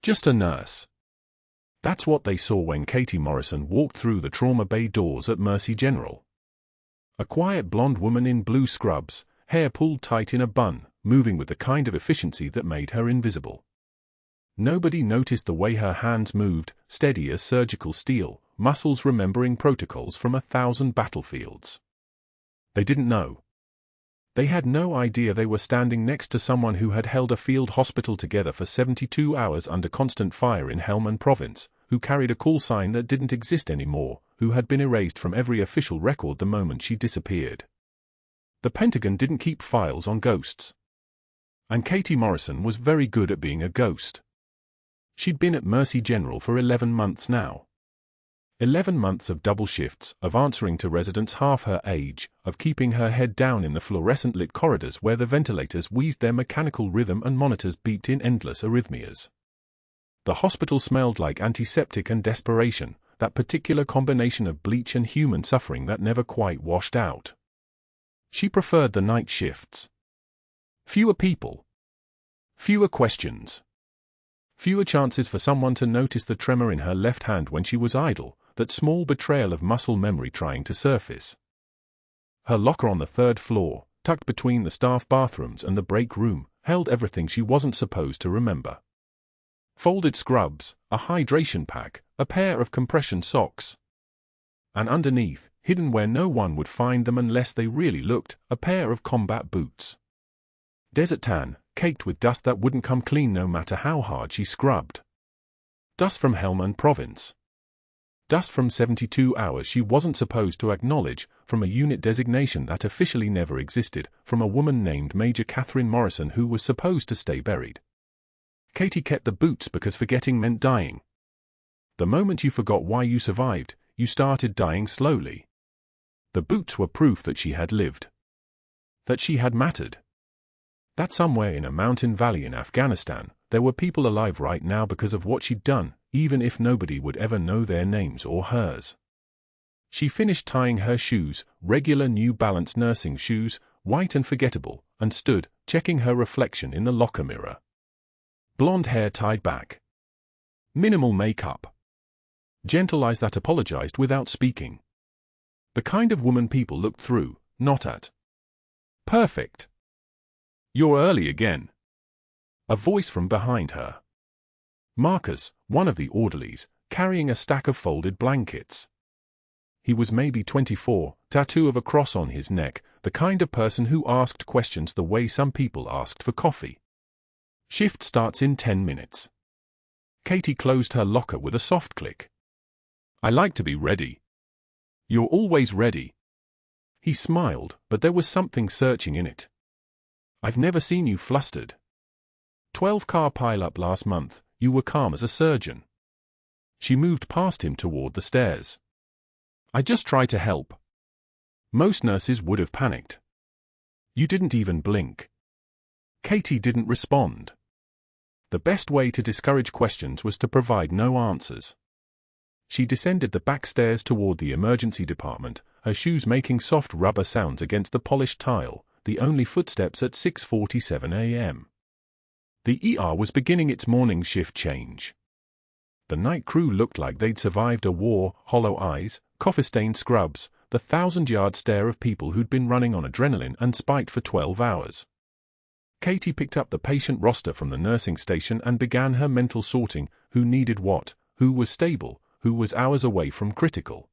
Just a nurse. That's what they saw when Katie Morrison walked through the trauma bay doors at Mercy General. A quiet blonde woman in blue scrubs, hair pulled tight in a bun, moving with the kind of efficiency that made her invisible. Nobody noticed the way her hands moved, steady as surgical steel, muscles remembering protocols from 1,000 battlefields. They didn't know. They had no idea they were standing next to someone who had held a field hospital together for 72 hours under constant fire in Helmand Province, who carried a call sign that didn't exist anymore, who had been erased from every official record the moment she disappeared. The Pentagon didn't keep files on ghosts. And Katie Morrison was very good at being a ghost. She'd been at Mercy General for 11 months now. 11 months of double shifts, of answering to residents half her age, of keeping her head down in the fluorescent-lit corridors where the ventilators wheezed their mechanical rhythm and monitors beeped in endless arrhythmias. The hospital smelled like antiseptic and desperation, that particular combination of bleach and human suffering that never quite washed out. She preferred the night shifts. Fewer people. Fewer questions. Fewer chances for someone to notice the tremor in her left hand when she was idle, that small betrayal of muscle memory trying to surface. Her locker on the 3rd floor, tucked between the staff bathrooms and the break room, held everything she wasn't supposed to remember. Folded scrubs, a hydration pack, a pair of compression socks. And underneath, hidden where no one would find them unless they really looked, a pair of combat boots. Desert tan, caked with dust that wouldn't come clean no matter how hard she scrubbed. Dust from Helmand Province. Dust from 72 hours she wasn't supposed to acknowledge, from a unit designation that officially never existed, from a woman named Major Catherine Morrison who was supposed to stay buried. Katie kept the boots because forgetting meant dying. The moment you forgot why you survived, you started dying slowly. The boots were proof that she had lived. That she had mattered. That somewhere in a mountain valley in Afghanistan, there were people alive right now because of what she'd done, even if nobody would ever know their names or hers. She finished tying her shoes, regular New Balance nursing shoes, white and forgettable, and stood, checking her reflection in the locker mirror. Blonde hair tied back. Minimal makeup. Gentle eyes that apologized without speaking. The kind of woman people looked through, not at. Perfect. You're early again. A voice from behind her. Marcus, one of the orderlies, carrying a stack of folded blankets. He was maybe 24, tattoo of a cross on his neck, the kind of person who asked questions the way some people asked for coffee. Shift starts in 10 minutes. Katie closed her locker with a soft click. I like to be ready. You're always ready. He smiled, but there was something searching in it. I've never seen you flustered. 12-car pile-up last month, you were calm as a surgeon. She moved past him toward the stairs. I just try to help. Most nurses would have panicked. You didn't even blink. Katie didn't respond. The best way to discourage questions was to provide no answers. She descended the back stairs toward the emergency department, her shoes making soft rubber sounds against the polished tile, the only footsteps at 6:47 a.m. The ER was beginning its morning shift change. The night crew looked like they'd survived a war, hollow eyes, coffee-stained scrubs, the 1,000-yard stare of people who'd been running on adrenaline and spite for 12 hours. Katie picked up the patient roster from the nursing station and began her mental sorting, who needed what, who was stable, who was hours away from critical.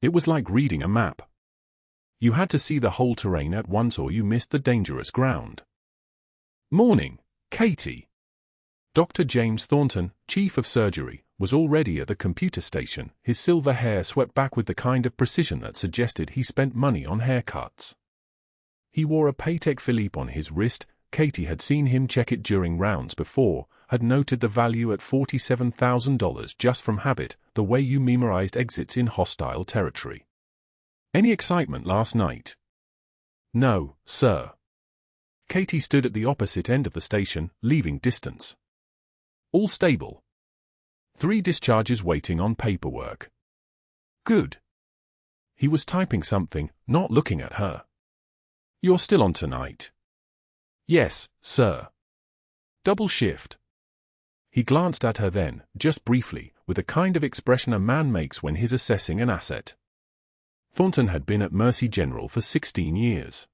It was like reading a map. You had to see the whole terrain at once or you missed the dangerous ground. Morning, Katie. Dr. James Thornton, Chief of Surgery, was already at the computer station, his silver hair swept back with the kind of precision that suggested he spent money on haircuts. He wore a Patek Philippe on his wrist. Katie had seen him check it during rounds before, had noted the value at $47,000 just from habit, the way you memorized exits in hostile territory. Any excitement last night? No, sir. Katie stood at the opposite end of the station, leaving distance. All stable. 3 discharges waiting on paperwork. Good. He was typing something, not looking at her. You're still on tonight? Yes, sir. Double shift. He glanced at her then, just briefly, with a kind of expression a man makes when he's assessing an asset. Thornton had been at Mercy General for 16 years.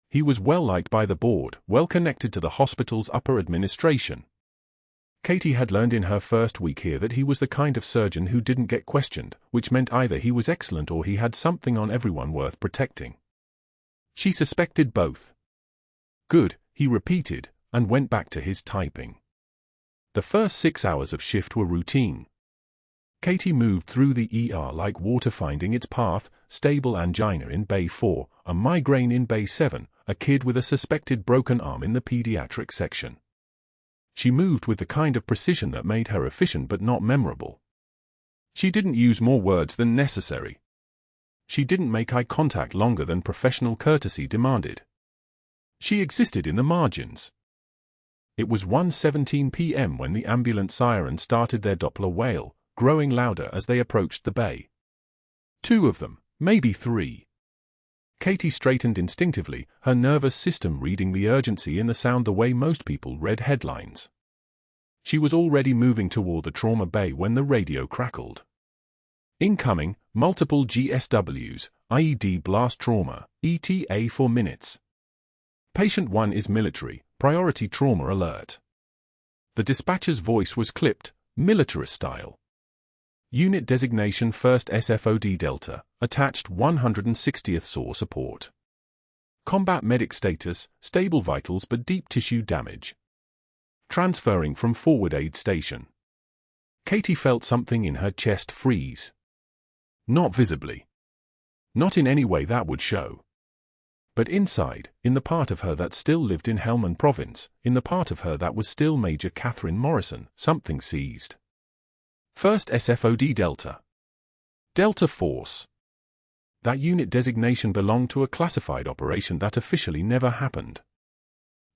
He was well liked by the board, well connected to the hospital's upper administration. Katie had learned in her first week here that he was the kind of surgeon who didn't get questioned, which meant either he was excellent or he had something on everyone worth protecting. She suspected both. Good, he repeated, and went back to his typing. The first 6 hours of shift were routine. Katie moved through the ER like water finding its path, stable angina in Bay 4, a migraine in Bay 7, a kid with a suspected broken arm in the pediatric section. She moved with the kind of precision that made her efficient but not memorable. She didn't use more words than necessary. She didn't make eye contact longer than professional courtesy demanded. She existed in the margins. It was 1:17 p.m. when the ambulance sirens started their Doppler wail, growing louder as they approached the bay. 2 of them, maybe 3. Katie straightened instinctively, her nervous system reading the urgency in the sound the way most people read headlines. She was already moving toward the trauma bay when the radio crackled. Incoming, multiple GSWs, IED blast trauma, ETA 4 minutes. Patient 1 is military, priority trauma alert. The dispatcher's voice was clipped, militarist style. Unit designation 1st SFOD Delta, attached 160th SAW support. Combat medic status, stable vitals but deep tissue damage. Transferring from forward aid station. Katie felt something in her chest freeze. Not visibly. Not in any way that would show. But inside, in the part of her that still lived in Helmand Province, in the part of her that was still Major Katie Morrison, something seized. 1st SFOD Delta. Delta Force. That unit designation belonged to a classified operation that officially never happened.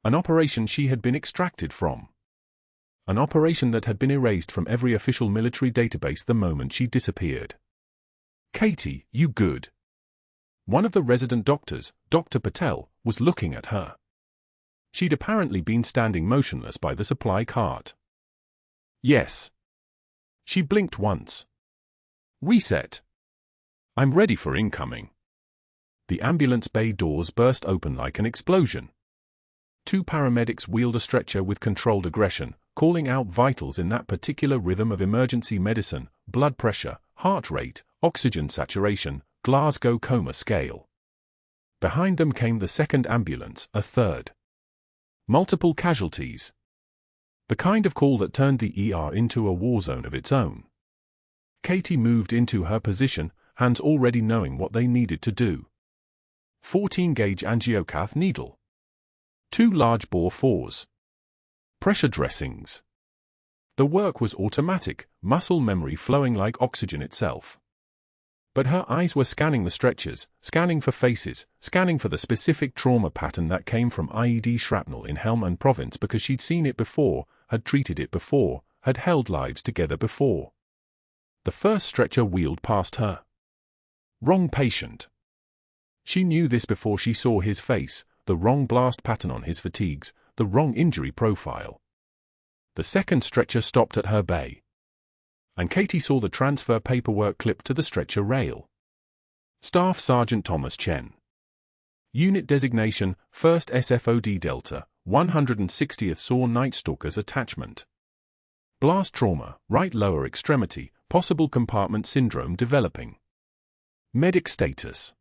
An operation she had been extracted from. An operation that had been erased from every official military database the moment she disappeared. Katie, you good? One of the resident doctors, Dr. Patel, was looking at her. She'd apparently been standing motionless by the supply cart. Yes. She blinked once. Reset. I'm ready for incoming. The ambulance bay doors burst open like an explosion. 2 paramedics wheeled a stretcher with controlled aggression, calling out vitals in that particular rhythm of emergency medicine: blood pressure, heart rate, oxygen saturation, Glasgow coma scale. Behind them came the second ambulance, a third. Multiple casualties. The kind of call that turned the ER into a war zone of its own. Katie moved into her position, hands already knowing what they needed to do. 14-gauge angiocath needle. 2 large bore 4s. Pressure dressings. The work was automatic, muscle memory flowing like oxygen itself. But her eyes were scanning the stretchers, scanning for faces, scanning for the specific trauma pattern that came from IED shrapnel in Helmand Province because she'd seen it before, had treated it before, had held lives together before. The first stretcher wheeled past her. Wrong patient. She knew this before she saw his face, the wrong blast pattern on his fatigues, the wrong injury profile. The second stretcher stopped at her bay. And Katie saw the transfer paperwork clipped to the stretcher rail. Staff Sergeant Thomas Chen. Unit designation, 1st SFOD Delta, 160th SAW Night Stalkers attachment. Blast trauma, right lower extremity, possible compartment syndrome developing. Medic status.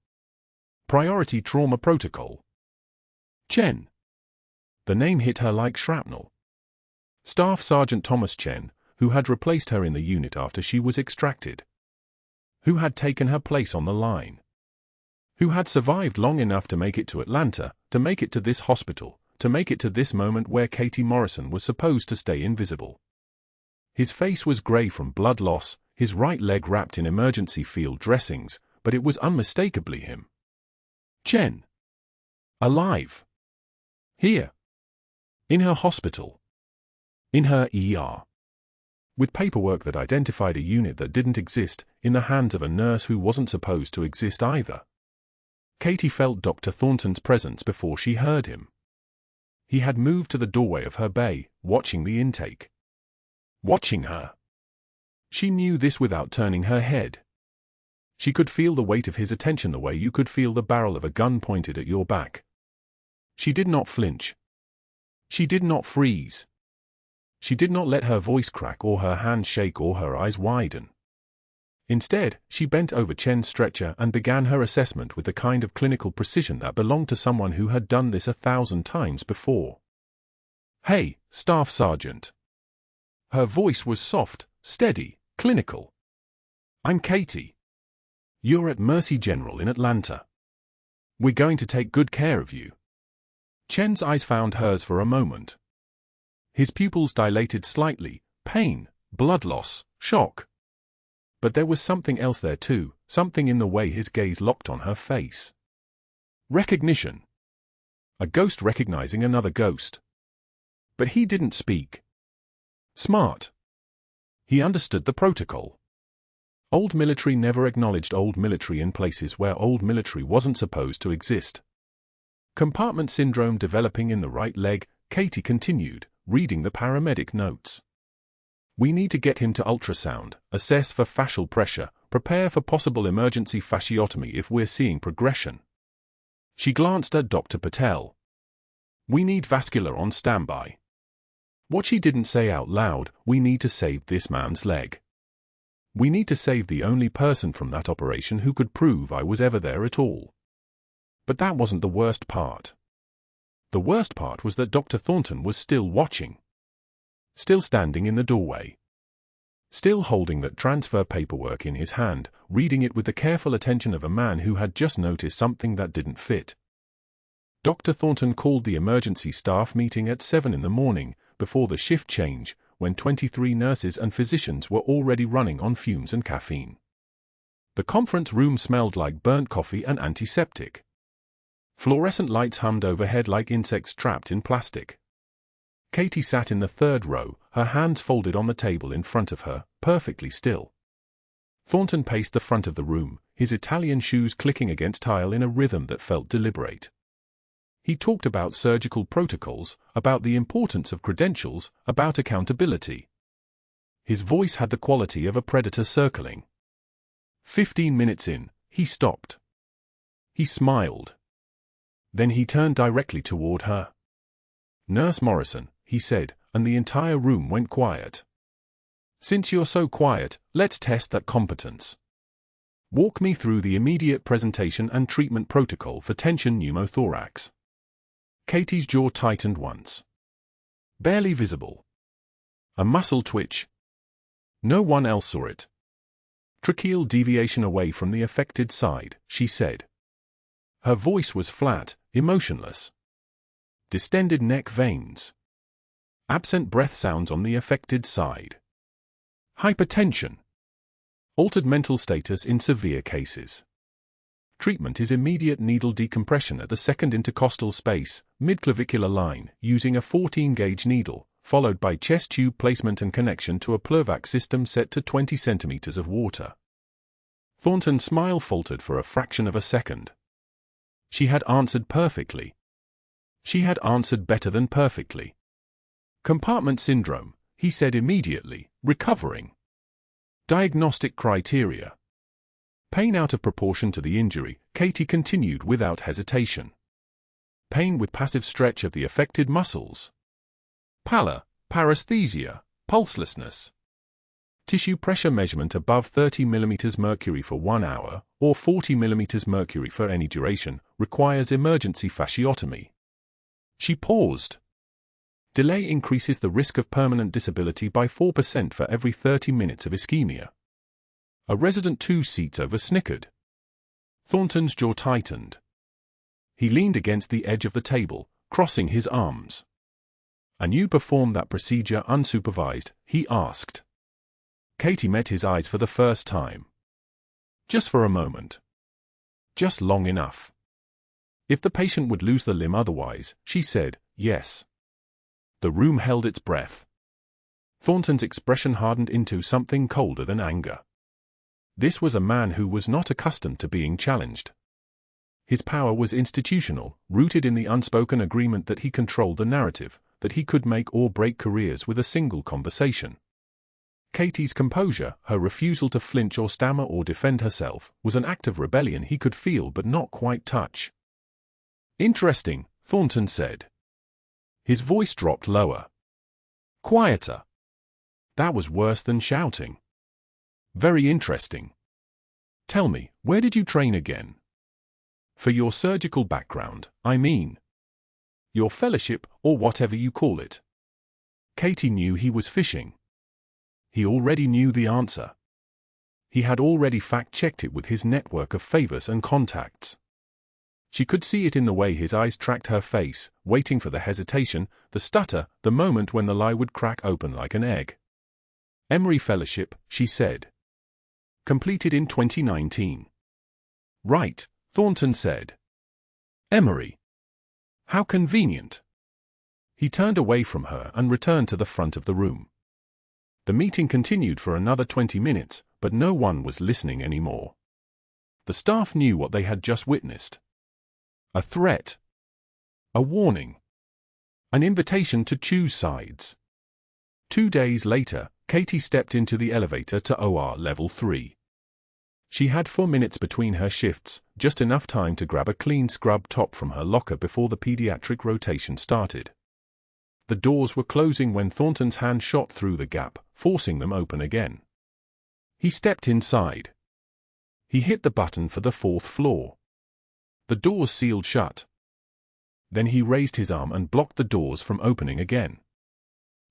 Priority trauma protocol. Chen. The name hit her like shrapnel. Staff Sergeant Thomas Chen, who had replaced her in the unit after she was extracted. Who had taken her place on the line. Who had survived long enough to make it to Atlanta, to make it to this hospital, to make it to this moment where Katie Morrison was supposed to stay invisible. His face was grey from blood loss, his right leg wrapped in emergency field dressings, but it was unmistakably him. Chen. Alive. Here. In her hospital. In her ER. With paperwork that identified a unit that didn't exist, in the hands of a nurse who wasn't supposed to exist either. Katie felt Dr. Thornton's presence before she heard him. He had moved to the doorway of her bay, watching the intake. watching her. She knew this without turning her head. She could feel the weight of his attention the way you could feel the barrel of a gun pointed at your back. She did not flinch. She did not freeze. She did not let her voice crack or her hands shake or her eyes widen. Instead, she bent over Chen's stretcher and began her assessment with the kind of clinical precision that belonged to someone who had done this 1,000 times before. "Hey, Staff Sergeant." Her voice was soft, steady, clinical. "I'm Katie. You're at Mercy General in Atlanta. We're going to take good care of you." Chen's eyes found hers for a moment. His pupils dilated slightly, pain, blood loss, shock. But there was something else there too, something in the way his gaze locked on her face. Recognition. A ghost recognizing another ghost. But he didn't speak. Smart. He understood the protocol. Old military never acknowledged old military in places where old military wasn't supposed to exist. Compartment syndrome developing in the right leg, Katie continued, reading the paramedic notes. "We need to get him to ultrasound, assess for fascial pressure, prepare for possible emergency fasciotomy if we're seeing progression." She glanced at Dr. Patel. "We need vascular on standby." What she didn't say out loud, "We need to save this man's leg. We need to save the only person from that operation who could prove I was ever there at all." But that wasn't the worst part. The worst part was that Dr. Thornton was still watching. Still standing in the doorway. Still holding that transfer paperwork in his hand, reading it with the careful attention of a man who had just noticed something that didn't fit. Dr. Thornton called the emergency staff meeting at 7 in the morning, before the shift change, when 23 nurses and physicians were already running on fumes and caffeine. The conference room smelled like burnt coffee and antiseptic. Fluorescent lights hummed overhead like insects trapped in plastic. Katie sat in the third row, her hands folded on the table in front of her, perfectly still. Thornton paced the front of the room, his Italian shoes clicking against tile in a rhythm that felt deliberate. He talked about surgical protocols, about the importance of credentials, about accountability. His voice had the quality of a predator circling. 15 minutes in, he stopped. He smiled. Then he turned directly toward her. "Nurse Morrison," he said, and the entire room went quiet. "Since you're so quiet, let's test that competence. Walk me through the immediate presentation and treatment protocol for tension pneumothorax." Katie's jaw tightened once. Barely visible. A muscle twitch. No one else saw it. "Tracheal deviation away from the affected side," she said. Her voice was flat, emotionless. "Distended neck veins. Absent breath sounds on the affected side. Hypertension. Altered mental status in severe cases. Treatment is immediate needle decompression at the second intercostal space, midclavicular line, using a 14-gauge needle, followed by chest tube placement and connection to a Plurvac system set to 20 centimeters of water." Thornton's smile faltered for a fraction of a second. She had answered perfectly. She had answered better than perfectly. "Compartment syndrome," he said immediately, recovering. "Diagnostic criteria. Pain out of proportion to the injury," Katie continued without hesitation. "Pain with passive stretch of the affected muscles. Pallor, paresthesia, pulselessness. Tissue pressure measurement above 30 mm mercury for 1 hour, or 40 mm mercury for any duration, requires emergency fasciotomy." She paused. "Delay increases the risk of permanent disability by 4% for every 30 minutes of ischemia." A resident 2 seats over snickered. Thornton's jaw tightened. He leaned against the edge of the table, crossing his arms. "And you perform that procedure unsupervised?" he asked. Katie met his eyes for the first time. Just for a moment. Just long enough. If the patient would lose the limb otherwise, she said, yes. The room held its breath. Thornton's expression hardened into something colder than anger. This was a man who was not accustomed to being challenged. His power was institutional, rooted in the unspoken agreement that he controlled the narrative, that he could make or break careers with a single conversation. Katie's composure, her refusal to flinch or stammer or defend herself, was an act of rebellion he could feel but not quite touch. "Interesting," Thornton said. His voice dropped lower. "Quieter." That was worse than shouting. "Very interesting. Tell me, where did you train again? For your surgical background, I mean. Your fellowship, or whatever you call it." Katie knew he was fishing. He already knew the answer. He had already fact-checked it with his network of favors and contacts. She could see it in the way his eyes tracked her face, waiting for the hesitation, the stutter, the moment when the lie would crack open like an egg. "Emory Fellowship," she said. "Completed in 2019. "Right," Thornton said. "Emory. How convenient." He turned away from her and returned to the front of the room. The meeting continued for another 20 minutes, but no one was listening anymore. The staff knew what they had just witnessed. A threat. A warning. An invitation to choose sides. 2 days later, Katie stepped into the elevator to OR Level 3. She had 4 minutes between her shifts, just enough time to grab a clean scrub top from her locker before the pediatric rotation started. The doors were closing when Thornton's hand shot through the gap, forcing them open again. He stepped inside. He hit the button for the 4th floor. The doors sealed shut. Then he raised his arm and blocked the doors from opening again.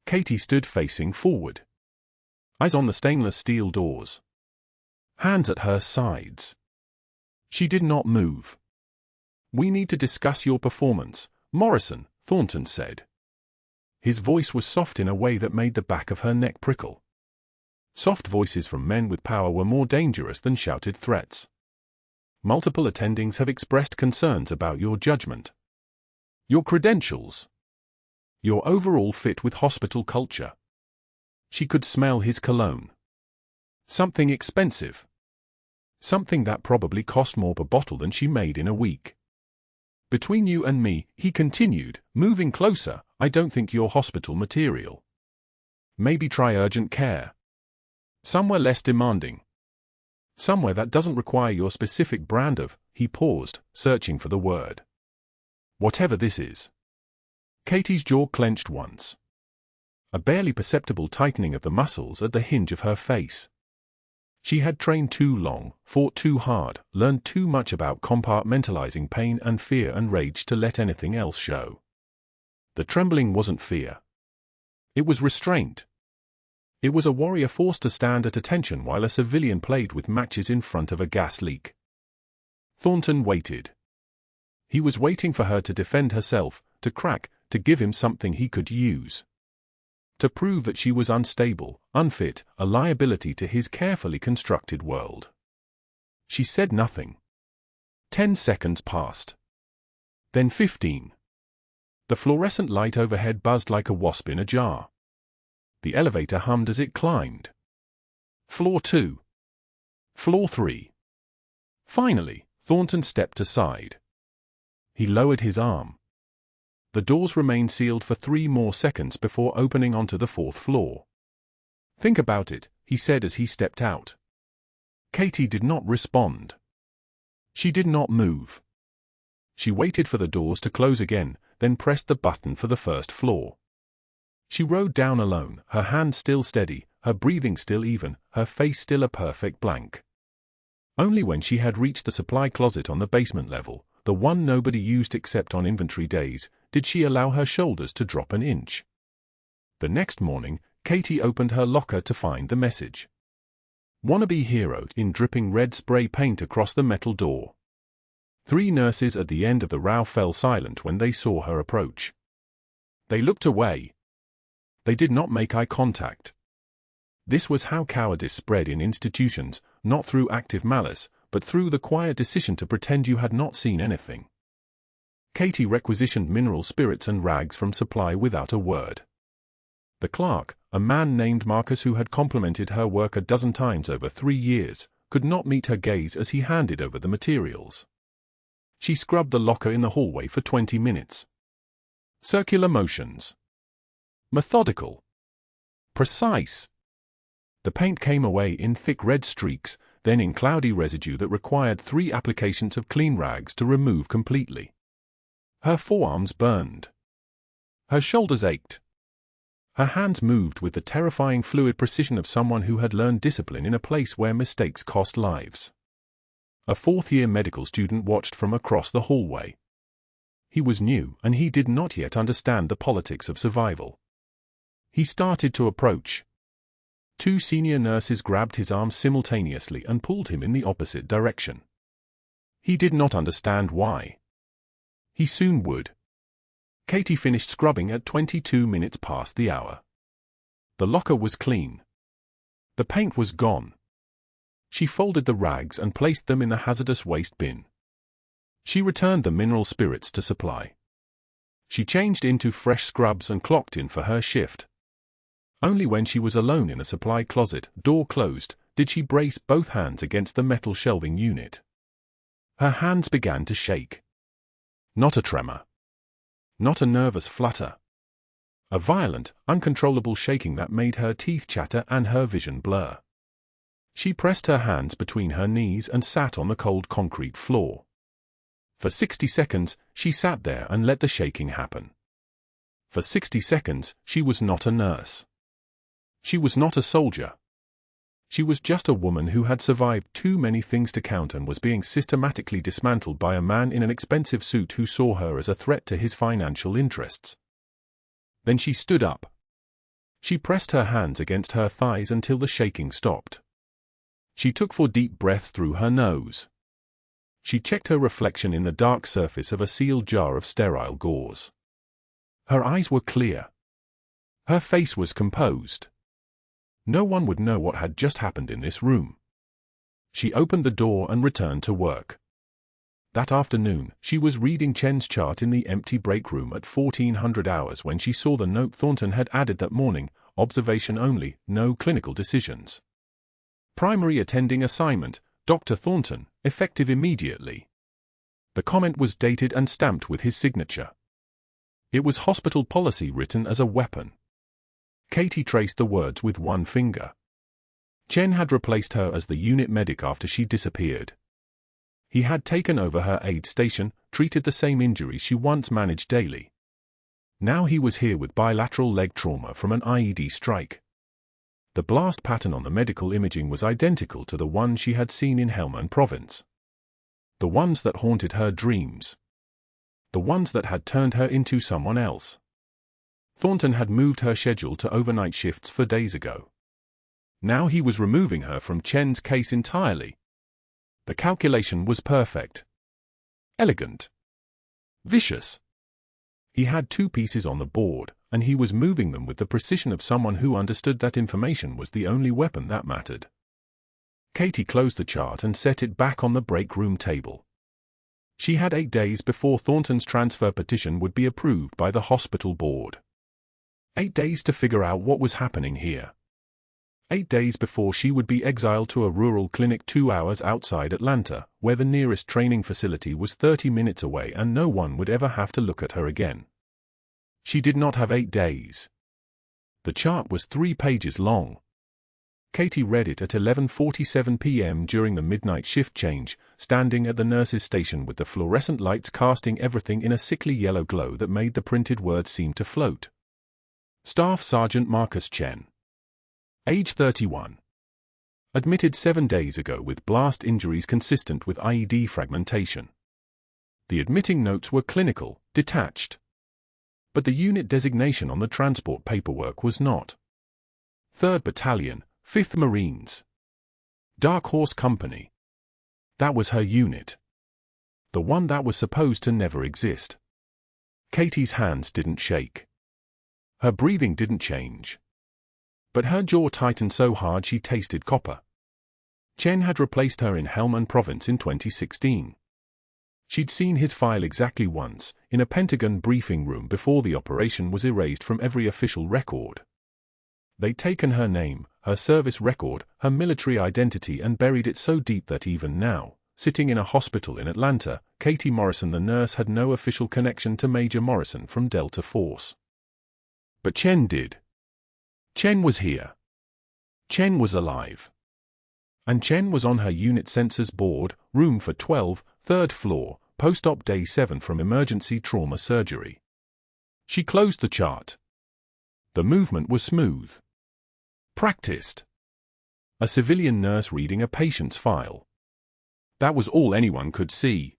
Katie stood facing forward. Eyes on the stainless steel doors. Hands at her sides. She did not move. "We need to discuss your performance, Morrison," Thornton said. His voice was soft in a way that made the back of her neck prickle. Soft voices from men with power were more dangerous than shouted threats. "Multiple attendings have expressed concerns about your judgment. Your credentials. Your overall fit with hospital culture." She could smell his cologne. Something expensive. Something that probably cost more per bottle than she made in a week. "Between you and me," he continued, moving closer, "I don't think you're hospital material. Maybe try urgent care. Somewhere less demanding. Somewhere that doesn't require your specific brand of—" He paused, searching for the word. "Whatever this is." Katie's jaw clenched once. A barely perceptible tightening of the muscles at the hinge of her face. She had trained too long, fought too hard, learned too much about compartmentalizing pain and fear and rage to let anything else show. The trembling wasn't fear. It was restraint. It was a warrior forced to stand at attention while a civilian played with matches in front of a gas leak. Thornton waited. He was waiting for her to defend herself, to crack, to give him something he could use. To prove that she was unstable, unfit, a liability to his carefully constructed world. She said nothing. 10 seconds passed. Then 15. The fluorescent light overhead buzzed like a wasp in a jar. The elevator hummed as it climbed. Floor 2. Floor 3. Finally, Thornton stepped aside. He lowered his arm. The doors remained sealed for 3 more seconds before opening onto the 4th floor. "Think about it," he said as he stepped out. Katie did not respond. She did not move. She waited for the doors to close again, then pressed the button for the 1st floor. She rode down alone, her hand still steady, her breathing still even, her face still a perfect blank. Only when she had reached the supply closet on the basement level, the one nobody used except on inventory days, did she allow her shoulders to drop an inch. The next morning, Katie opened her locker to find the message. "Wannabe hero" in dripping red spray paint across the metal door. 3 nurses at the end of the row fell silent when they saw her approach. They looked away. They did not make eye contact. This was how cowardice spread in institutions, not through active malice, but through the quiet decision to pretend you had not seen anything. Katie requisitioned mineral spirits and rags from supply without a word. The clerk, a man named Marcus who had complimented her work a dozen times over 3 years, could not meet her gaze as he handed over the materials. She scrubbed the locker in the hallway for 20 minutes. Circular motions. Methodical. Precise. The paint came away in thick red streaks, then in cloudy residue that required 3 applications of clean rags to remove completely. Her forearms burned. Her shoulders ached. Her hands moved with the terrifying fluid precision of someone who had learned discipline in a place where mistakes cost lives. A fourth-year medical student watched from across the hallway. He was new, and he did not yet understand the politics of survival. He started to approach. 2 senior nurses grabbed his arm simultaneously and pulled him in the opposite direction. He did not understand why. He soon would. Katie finished scrubbing at 22 minutes past the hour. The locker was clean. The paint was gone. She folded the rags and placed them in the hazardous waste bin. She returned the mineral spirits to supply. She changed into fresh scrubs and clocked in for her shift. Only when she was alone in a supply closet, door closed, did she brace both hands against the metal shelving unit. Her hands began to shake. Not a tremor. Not a nervous flutter. A violent, uncontrollable shaking that made her teeth chatter and her vision blur. She pressed her hands between her knees and sat on the cold concrete floor. For 60 seconds, she sat there and let the shaking happen. For 60 seconds, she was not a nurse. She was not a soldier. She was just a woman who had survived too many things to count and was being systematically dismantled by a man in an expensive suit who saw her as a threat to his financial interests. Then she stood up. She pressed her hands against her thighs until the shaking stopped. She took 4 deep breaths through her nose. She checked her reflection in the dark surface of a sealed jar of sterile gauze. Her eyes were clear. Her face was composed. No one would know what had just happened in this room. She opened the door and returned to work. That afternoon, she was reading Chen's chart in the empty break room at 1400 hours when she saw the note Thornton had added that morning: observation only, no clinical decisions. Primary attending assignment, Dr. Thornton, effective immediately. The comment was dated and stamped with his signature. It was hospital policy written as a weapon. Katie traced the words with one finger. Chen had replaced her as the unit medic after she disappeared. He had taken over her aid station, treated the same injuries she once managed daily. Now he was here with bilateral leg trauma from an IED strike. The blast pattern on the medical imaging was identical to the one she had seen in Helmand Province. The ones that haunted her dreams. The ones that had turned her into someone else. Thornton had moved her schedule to overnight shifts 4 days ago. Now he was removing her from Chen's case entirely. The calculation was perfect. Elegant. Vicious. He had 2 pieces on the board, and he was moving them with the precision of someone who understood that information was the only weapon that mattered. Katie closed the chart and set it back on the break room table. She had 8 days before Thornton's transfer petition would be approved by the hospital board. 8 days to figure out what was happening here. 8 days before she would be exiled to a rural clinic 2 hours outside Atlanta, where the nearest training facility was 30 minutes away and no one would ever have to look at her again. She did not have 8 days. The chart was 3 pages long. Katie read it at 11:47 p.m. during the midnight shift change, standing at the nurse's station with the fluorescent lights casting everything in a sickly yellow glow that made the printed words seem to float. Staff Sergeant Marcus Chen. Age 31. Admitted 7 days ago with blast injuries consistent with IED fragmentation. The admitting notes were clinical, detached. But the unit designation on the transport paperwork was not. 3rd Battalion, 5th Marines. Dark Horse Company. That was her unit. The one that was supposed to never exist. Katie's hands didn't shake. Her breathing didn't change. But her jaw tightened so hard she tasted copper. Chen had replaced her in Helmand Province in 2016. She'd seen his file exactly once, in a Pentagon briefing room before the operation was erased from every official record. They'd taken her name, her service record, her military identity and buried it so deep that even now, sitting in a hospital in Atlanta, Katie Morrison the nurse had no official connection to Major Morrison from Delta Force. But Chen did. Chen was here. Chen was alive. And Chen was on her unit census board, room for 12, third floor, post-op day 7 from emergency trauma surgery. She closed the chart. The movement was smooth. Practiced. A civilian nurse reading a patient's file. That was all anyone could see.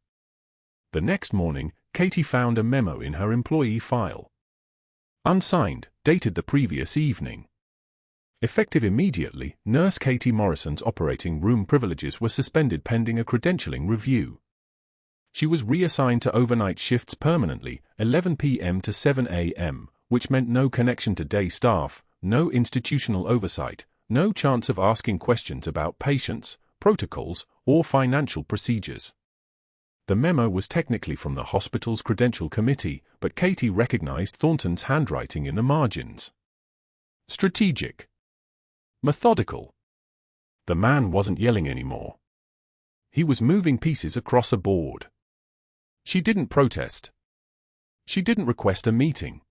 The next morning, Katie found a memo in her employee file. Unsigned, dated the previous evening. Effective immediately, Nurse Katie Morrison's operating room privileges were suspended pending a credentialing review. She was reassigned to overnight shifts permanently, 11 p.m. to 7 a.m., which meant no connection to day staff, no institutional oversight, no chance of asking questions about patients, protocols, or financial procedures. The memo was technically from the hospital's credential committee, but Katie recognized Thornton's handwriting in the margins. Strategic. Methodical. The man wasn't yelling anymore. He was moving pieces across a board. She didn't protest. She didn't request a meeting.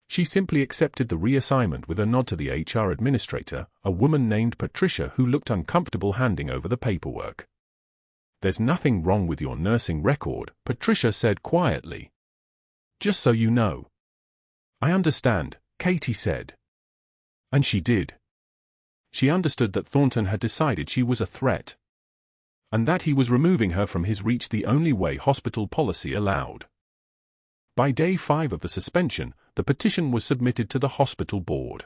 She simply accepted the reassignment with a nod to the HR administrator, a woman named Patricia who looked uncomfortable handing over the paperwork. "There's nothing wrong with your nursing record," Patricia said quietly. "Just so you know." "I understand," Katie said. And she did. She understood that Thornton had decided she was a threat, and that he was removing her from his reach the only way hospital policy allowed. By day 5 of the suspension, the petition was submitted to the hospital board.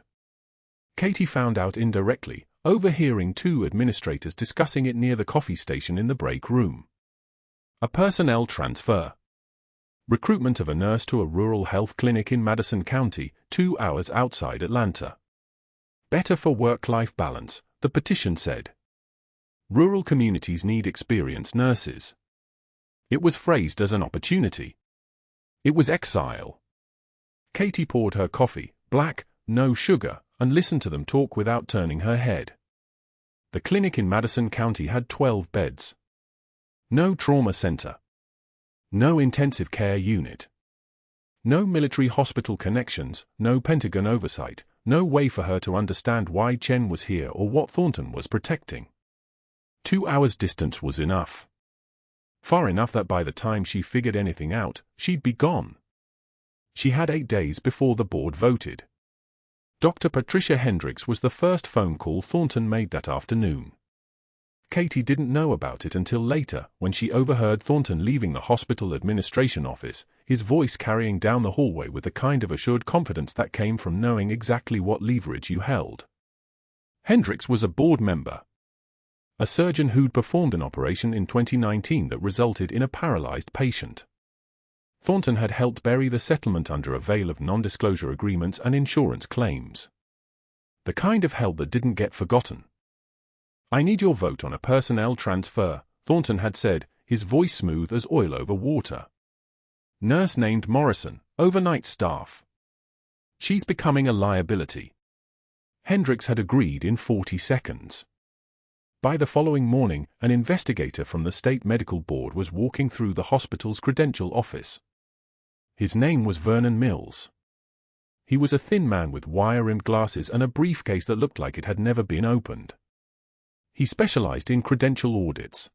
Katie found out indirectly, overhearing 2 administrators discussing it near the coffee station in the break room. A personnel transfer. Recruitment of a nurse to a rural health clinic in Madison County, 2 hours outside Atlanta. Better for work-life balance, the petition said. Rural communities need experienced nurses. It was phrased as an opportunity. It was exile. Katie poured her coffee, black, no sugar, and listened to them talk without turning her head. The clinic in Madison County had 12 beds. No trauma center. No intensive care unit. No military hospital connections, no Pentagon oversight, no way for her to understand why Chen was here or what Thornton was protecting. 2 hours distance was enough. Far enough that by the time she figured anything out, she'd be gone. She had 8 days before the board voted. Dr. Patricia Hendricks was the first phone call Thornton made that afternoon. Katie didn't know about it until later, when she overheard Thornton leaving the hospital administration office, his voice carrying down the hallway with the kind of assured confidence that came from knowing exactly what leverage you held. Hendricks was a board member. A surgeon who'd performed an operation in 2019 that resulted in a paralyzed patient. Thornton had helped bury the settlement under a veil of non-disclosure agreements and insurance claims. The kind of help that didn't get forgotten. "I need your vote on a personnel transfer," Thornton had said, his voice smooth as oil over water. "Nurse named Morrison, overnight staff. She's becoming a liability." Hendricks had agreed in 40 seconds. By the following morning, an investigator from the state medical board was walking through the hospital's credential office. His name was Vernon Mills. He was a thin man with wire-rimmed glasses and a briefcase that looked like it had never been opened. He specialized in credential audits.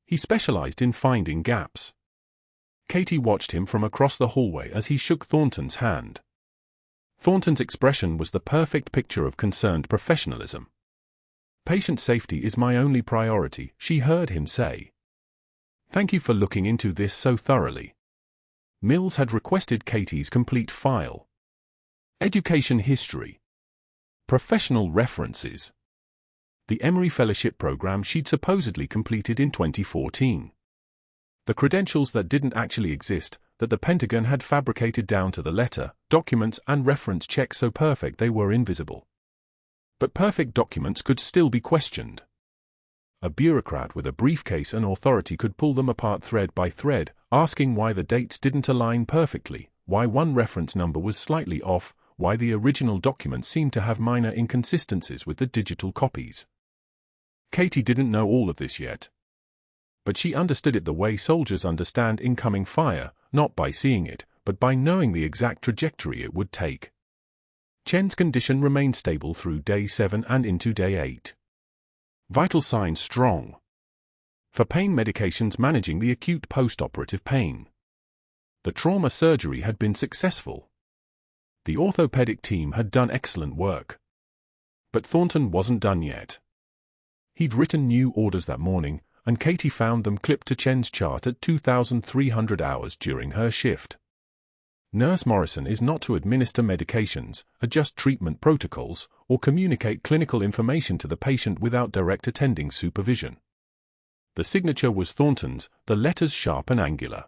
He specialized in finding gaps. Katie watched him from across the hallway as he shook Thornton's hand. Thornton's expression was the perfect picture of concerned professionalism. "Patient safety is my only priority," she heard him say. "Thank you for looking into this so thoroughly." Mills had requested Katie's complete file. Education history. Professional references. The Emory Fellowship program she'd supposedly completed in 2014. The credentials that didn't actually exist, that the Pentagon had fabricated down to the letter, documents and reference checks so perfect they were invisible. But perfect documents could still be questioned. A bureaucrat with a briefcase and authority could pull them apart thread by thread, asking why the dates didn't align perfectly, why one reference number was slightly off, why the original document seemed to have minor inconsistencies with the digital copies. Katie didn't know all of this yet. But she understood it the way soldiers understand incoming fire, not by seeing it, but by knowing the exact trajectory it would take. Chen's condition remained stable through day 7 and into day 8. Vital signs strong. For pain medications managing the acute post-operative pain. The trauma surgery had been successful. The orthopedic team had done excellent work. But Thornton wasn't done yet. He'd written new orders that morning, and Katie found them clipped to Chen's chart at 2,300 hours during her shift. Nurse Morrison is not to administer medications, adjust treatment protocols, or communicate clinical information to the patient without direct attending supervision. The signature was Thornton's, the letters sharp and angular.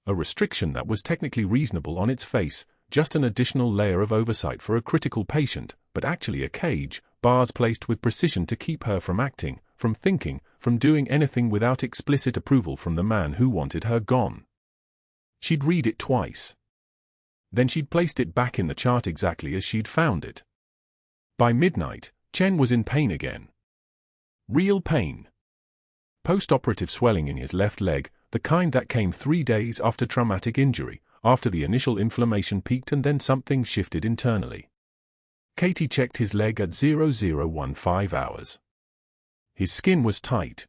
A restriction that was technically reasonable on its face, just an additional layer of oversight for a critical patient, but actually a cage, bars placed with precision to keep her from acting, from thinking, from doing anything without explicit approval from the man who wanted her gone. She'd read it twice. Then she'd placed it back in the chart exactly as she'd found it. By midnight, Chen was in pain again. Real pain. Post-operative swelling in his left leg, the kind that came 3 days after traumatic injury, after the initial inflammation peaked and then something shifted internally. Katie checked his leg at 0015 hours. His skin was tight.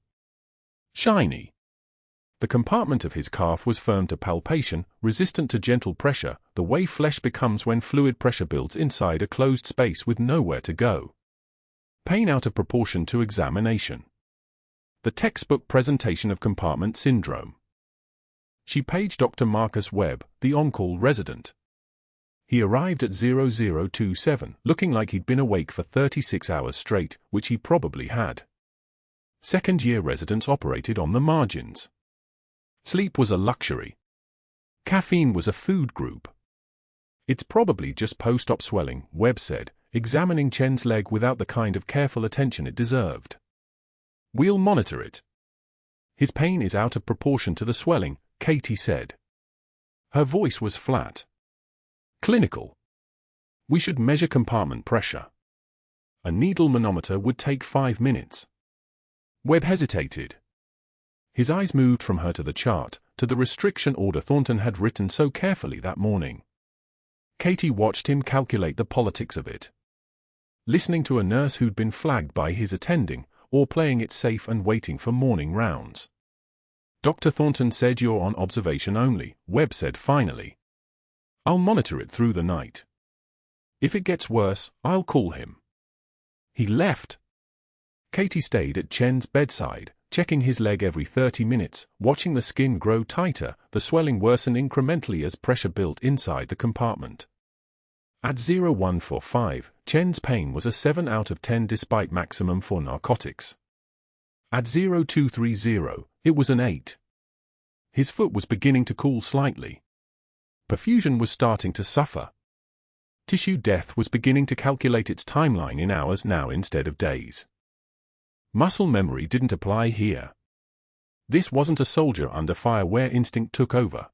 Shiny. The compartment of his calf was firm to palpation, resistant to gentle pressure, the way flesh becomes when fluid pressure builds inside a closed space with nowhere to go. Pain out of proportion to examination. The textbook presentation of compartment syndrome. She paged Dr. Marcus Webb, the on-call resident. He arrived at 0027, looking like he'd been awake for 36 hours straight, which he probably had. Second-year residents operated on the margins. Sleep was a luxury. Caffeine was a food group. It's probably just post-op swelling, Webb said, examining Chen's leg without the kind of careful attention it deserved. We'll monitor it. His pain is out of proportion to the swelling, Katie said. Her voice was flat. Clinical. We should measure compartment pressure. A needle manometer would take 5 minutes. Webb hesitated. His eyes moved from her to the chart, to the restriction order Thornton had written so carefully that morning. Katie watched him calculate the politics of it. Listening to a nurse who'd been flagged by his attending, or playing it safe and waiting for morning rounds. Dr. Thornton said you're on observation only, Webb said finally. I'll monitor it through the night. If it gets worse, I'll call him. He left. Katie stayed at Chen's bedside, checking his leg every 30 minutes, watching the skin grow tighter, the swelling worsen incrementally as pressure built inside the compartment. At 0145, Chen's pain was a 7 out of 10 despite maximum for narcotics. At 0230, it was an 8. His foot was beginning to cool slightly. Perfusion was starting to suffer. Tissue death was beginning to calculate its timeline in hours now instead of days. Muscle memory didn't apply here. This wasn't a soldier under fire where instinct took over.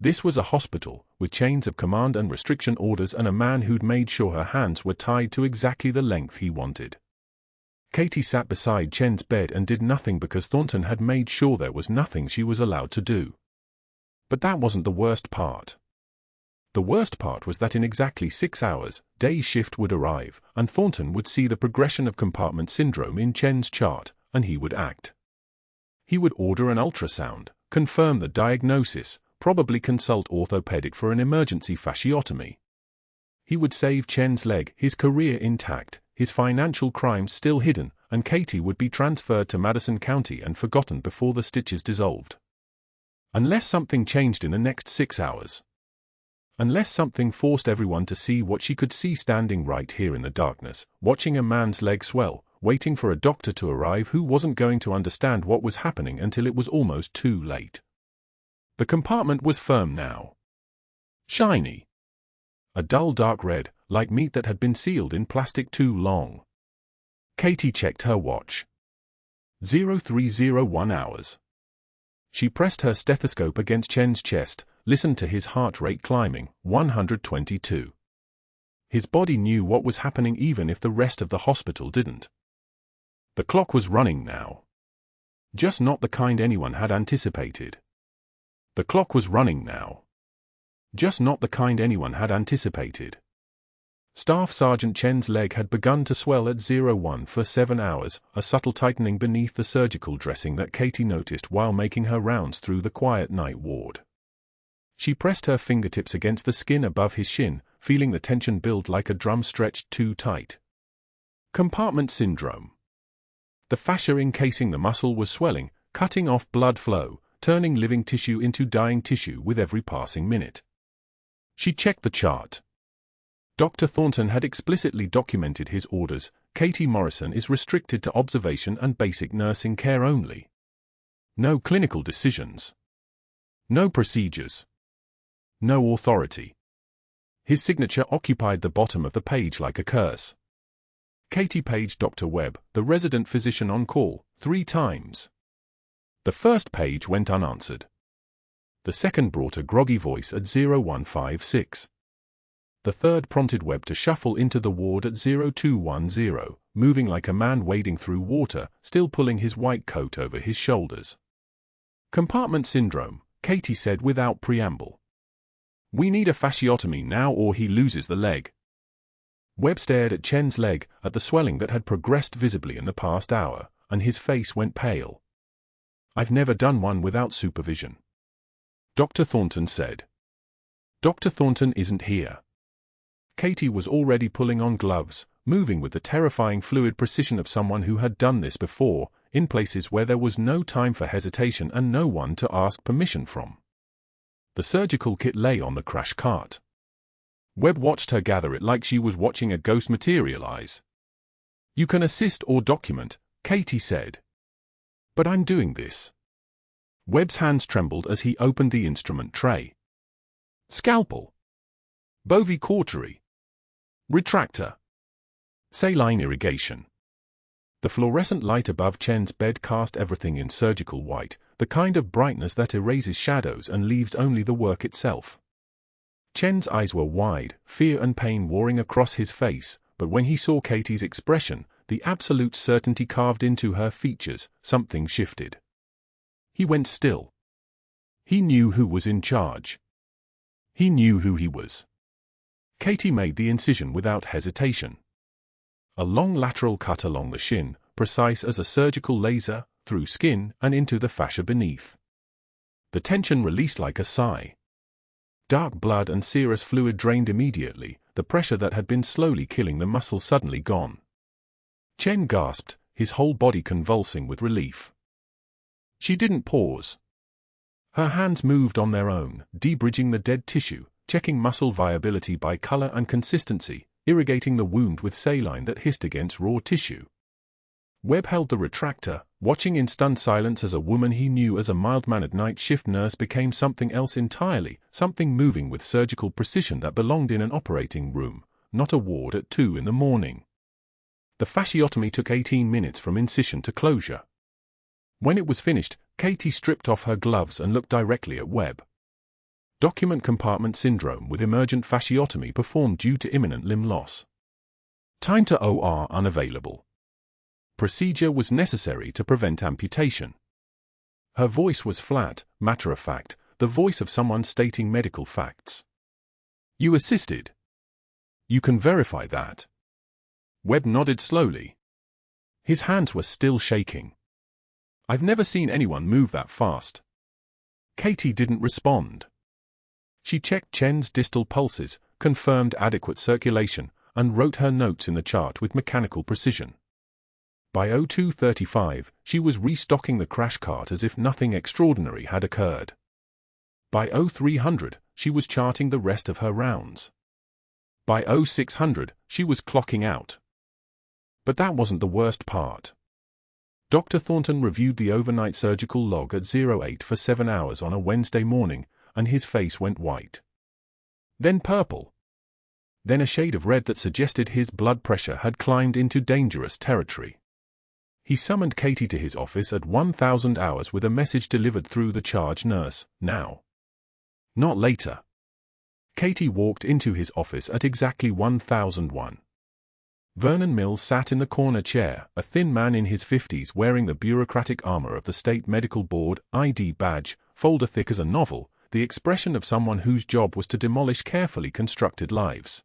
This was a hospital, with chains of command and restriction orders and a man who'd made sure her hands were tied to exactly the length he wanted. Katie sat beside Chen's bed and did nothing because Thornton had made sure there was nothing she was allowed to do. But that wasn't the worst part. The worst part was that in exactly 6 hours, day shift would arrive, and Thornton would see the progression of compartment syndrome in Chen's chart, and he would act. He would order an ultrasound, confirm the diagnosis, probably consult orthopedic for an emergency fasciotomy. He would save Chen's leg, his career intact, his financial crimes still hidden, and Katie would be transferred to Madison County and forgotten before the stitches dissolved. Unless something changed in the next 6 hours. Unless something forced everyone to see what she could see standing right here in the darkness, watching a man's leg swell, waiting for a doctor to arrive who wasn't going to understand what was happening until it was almost too late. The compartment was firm now. Shiny. A dull dark red, like meat that had been sealed in plastic too long. Katie checked her watch. 0301 hours. She pressed her stethoscope against Chen's chest, listened to his heart rate climbing, 122. His body knew what was happening even if the rest of the hospital didn't. The clock was running now. Just not the kind anyone had anticipated. The clock was running now. Just not the kind anyone had anticipated. Staff Sergeant Chen's leg had begun to swell at 01 for 7 hours, a subtle tightening beneath the surgical dressing that Katie noticed while making her rounds through the quiet night ward. She pressed her fingertips against the skin above his shin, feeling the tension build like a drum stretched too tight. Compartment syndrome. The fascia encasing the muscle was swelling, cutting off blood flow, turning living tissue into dying tissue with every passing minute. She checked the chart. Dr. Thornton had explicitly documented his orders. Katie Morrison is restricted to observation and basic nursing care only. No clinical decisions. No procedures. No authority. His signature occupied the bottom of the page like a curse. Katie paged Dr. Webb, the resident physician on call, 3 times. The first page went unanswered. The second brought a groggy voice at 0156. The third prompted Webb to shuffle into the ward at 0210, moving like a man wading through water, still pulling his white coat over his shoulders. Compartment syndrome, Katie said without preamble. We need a fasciotomy now or he loses the leg. Webb stared at Chen's leg, at the swelling that had progressed visibly in the past hour, and his face went pale. I've never done one without supervision. Dr. Thornton said. Dr. Thornton isn't here. Katie was already pulling on gloves, moving with the terrifying fluid precision of someone who had done this before, in places where there was no time for hesitation and no one to ask permission from. The surgical kit lay on the crash cart. Webb watched her gather it like she was watching a ghost materialize. You can assist or document, Katie said. But I'm doing this. Webb's hands trembled as he opened the instrument tray. Scalpel. Bovie cautery. Retractor. Saline irrigation. The fluorescent light above Chen's bed cast everything in surgical white, the kind of brightness that erases shadows and leaves only the work itself. Chen's eyes were wide, fear and pain warring across his face, but when he saw Katie's expression, the absolute certainty carved into her features, something shifted. He went still. He knew who was in charge. He knew who he was. Katie made the incision without hesitation. A long lateral cut along the shin, precise as a surgical laser, through skin and into the fascia beneath. The tension released like a sigh. Dark blood and serous fluid drained immediately, the pressure that had been slowly killing the muscle suddenly gone. Chen gasped, his whole body convulsing with relief. She didn't pause. Her hands moved on their own, debridging the dead tissue, checking muscle viability by color and consistency, irrigating the wound with saline that hissed against raw tissue. Webb held the retractor, watching in stunned silence as a woman he knew as a mild-mannered night shift nurse became something else entirely, something moving with surgical precision that belonged in an operating room, not a ward at 2 in the morning. The fasciotomy took 18 minutes from incision to closure. When it was finished, Katie stripped off her gloves and looked directly at Webb. Document compartment syndrome with emergent fasciotomy performed due to imminent limb loss. Time to OR unavailable. Procedure was necessary to prevent amputation. Her voice was flat, matter-of-fact, the voice of someone stating medical facts. You assisted. You can verify that. Webb nodded slowly. His hands were still shaking. I've never seen anyone move that fast. Katie didn't respond. She checked Chen's distal pulses, confirmed adequate circulation, and wrote her notes in the chart with mechanical precision. By 02:35, she was restocking the crash cart as if nothing extraordinary had occurred. By 0300, she was charting the rest of her rounds. By 0600, she was clocking out. But that wasn't the worst part. Dr. Thornton reviewed the overnight surgical log at 08 for 7 hours on a Wednesday morning, and his face went white. Then purple. Then a shade of red that suggested his blood pressure had climbed into dangerous territory. He summoned Katie to his office at 1000 hours with a message delivered through the charge nurse, now. Not later. Katie walked into his office at exactly 1001. Vernon Mills sat in the corner chair, a thin man in his 50s wearing the bureaucratic armor of the State Medical Board ID badge, folder thick as a novel, the expression of someone whose job was to demolish carefully constructed lives.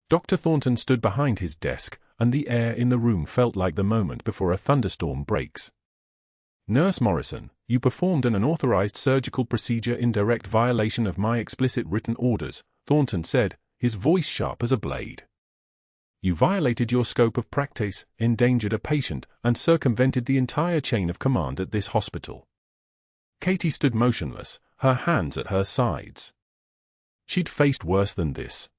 Dr. Thornton stood behind his desk, and the air in the room felt like the moment before a thunderstorm breaks. "Nurse Morrison, you performed an unauthorized surgical procedure in direct violation of my explicit written orders," Thornton said, his voice sharp as a blade. "You violated your scope of practice, endangered a patient, and circumvented the entire chain of command at this hospital." Katie stood motionless, her hands at her sides. She'd faced worse than this.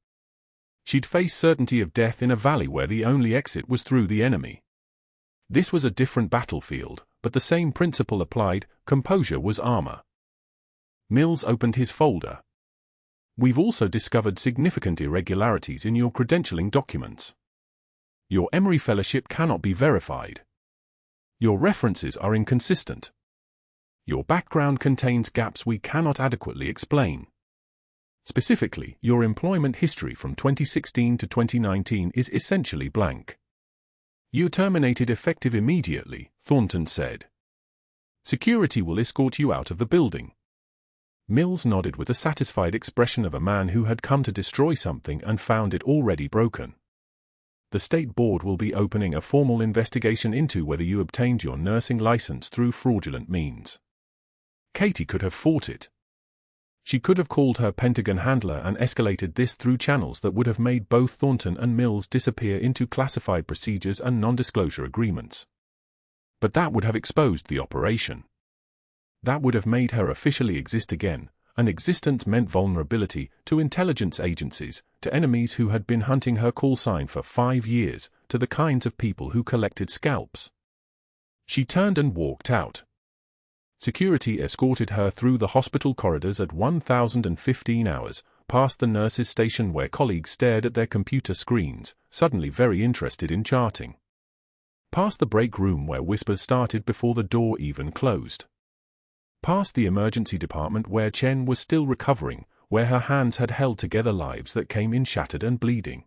She'd faced certainty of death in a valley where the only exit was through the enemy. This was a different battlefield, but the same principle applied: composure was armor. Mills opened his folder. "We've also discovered significant irregularities in your credentialing documents. Your Emory Fellowship cannot be verified. Your references are inconsistent. Your background contains gaps we cannot adequately explain. Specifically, your employment history from 2016 to 2019 is essentially blank." "You terminated effective immediately," Thornton said. "Security will escort you out of the building." Mills nodded with a satisfied expression of a man who had come to destroy something and found it already broken. "The State Board will be opening a formal investigation into whether you obtained your nursing license through fraudulent means." Katie could have fought it. She could have called her Pentagon handler and escalated this through channels that would have made both Thornton and Mills disappear into classified procedures and non-disclosure agreements. But that would have exposed the operation. That would have made her officially exist again, and existence meant vulnerability to intelligence agencies, to enemies who had been hunting her call sign for 5 years, to the kinds of people who collected scalps. She turned and walked out. Security escorted her through the hospital corridors at 1015 hours, past the nurses' station where colleagues stared at their computer screens, suddenly very interested in charting. Past the break room where whispers started before the door even closed. Past the emergency department where Chen was still recovering, where her hands had held together lives that came in shattered and bleeding.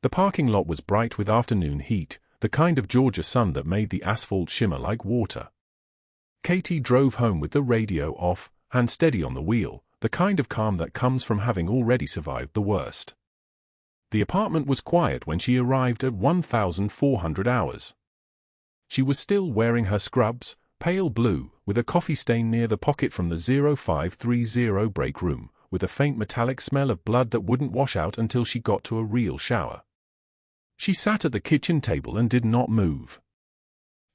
The parking lot was bright with afternoon heat, the kind of Georgia sun that made the asphalt shimmer like water. Katie drove home with the radio off, hand steady on the wheel, the kind of calm that comes from having already survived the worst. The apartment was quiet when she arrived at 1400 hours. She was still wearing her scrubs, pale blue, with a coffee stain near the pocket from the 0530 break room, with a faint metallic smell of blood that wouldn't wash out until she got to a real shower. She sat at the kitchen table and did not move.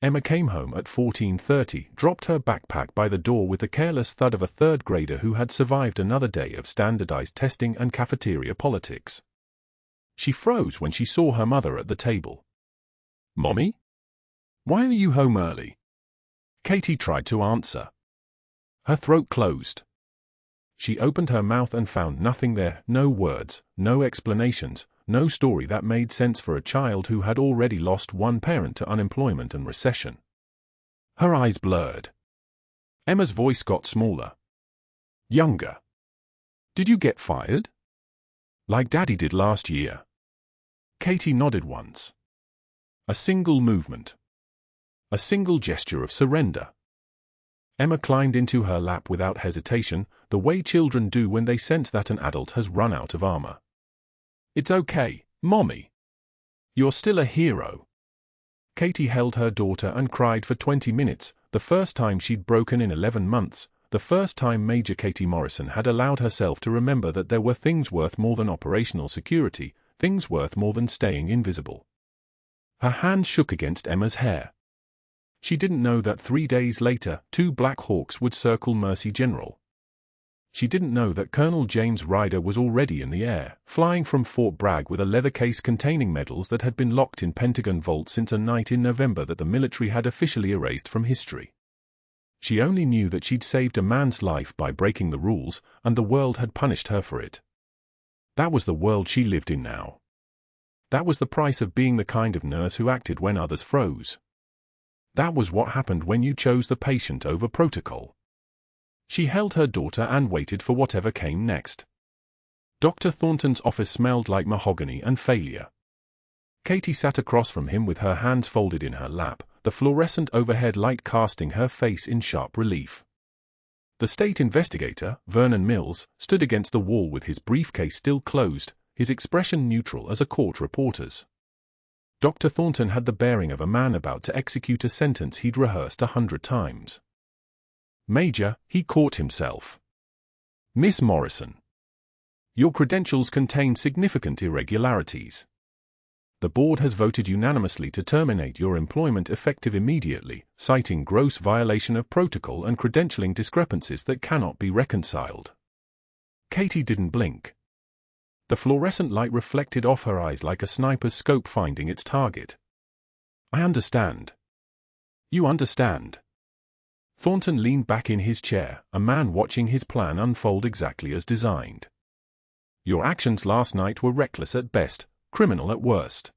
Emma came home at 14:30, dropped her backpack by the door with the careless thud of a third grader who had survived another day of standardized testing and cafeteria politics. She froze when she saw her mother at the table. "Mommy? Why are you home early?" Katie tried to answer. Her throat closed. She opened her mouth and found nothing there, no words, no explanations, no story that made sense for a child who had already lost one parent to unemployment and recession. Her eyes blurred. Emma's voice got smaller. "Younger. Did you get fired? Like Daddy did last year?" Katie nodded once. A single movement. A single gesture of surrender. Emma climbed into her lap without hesitation, the way children do when they sense that an adult has run out of armor. "It's okay, Mommy. You're still a hero." Katie held her daughter and cried for 20 minutes, the first time she'd broken in 11 months, the first time Major Katie Morrison had allowed herself to remember that there were things worth more than operational security, things worth more than staying invisible. Her hand shook against Emma's hair. She didn't know that 3 days later, 2 Black Hawks would circle Mercy General. She didn't know that Colonel James Ryder was already in the air, flying from Fort Bragg with a leather case containing medals that had been locked in Pentagon vaults since a night in November that the military had officially erased from history. She only knew that she'd saved a man's life by breaking the rules, and the world had punished her for it. That was the world she lived in now. That was the price of being the kind of nurse who acted when others froze. That was what happened when you chose the patient over protocol. She held her daughter and waited for whatever came next. Dr. Thornton's office smelled like mahogany and failure. Katie sat across from him with her hands folded in her lap, the fluorescent overhead light casting her face in sharp relief. The state investigator, Vernon Mills, stood against the wall with his briefcase still closed, his expression neutral as a court reporter's. Dr. Thornton had the bearing of a man about to execute a sentence he'd rehearsed 100 times. "Major," he caught himself. "Miss Morrison. Your credentials contain significant irregularities. The board has voted unanimously to terminate your employment effective immediately, citing gross violation of protocol and credentialing discrepancies that cannot be reconciled." Katie didn't blink. The fluorescent light reflected off her eyes like a sniper's scope finding its target. "I understand." "You understand." Thornton leaned back in his chair, a man watching his plan unfold exactly as designed. "Your actions last night were reckless at best, criminal at worst.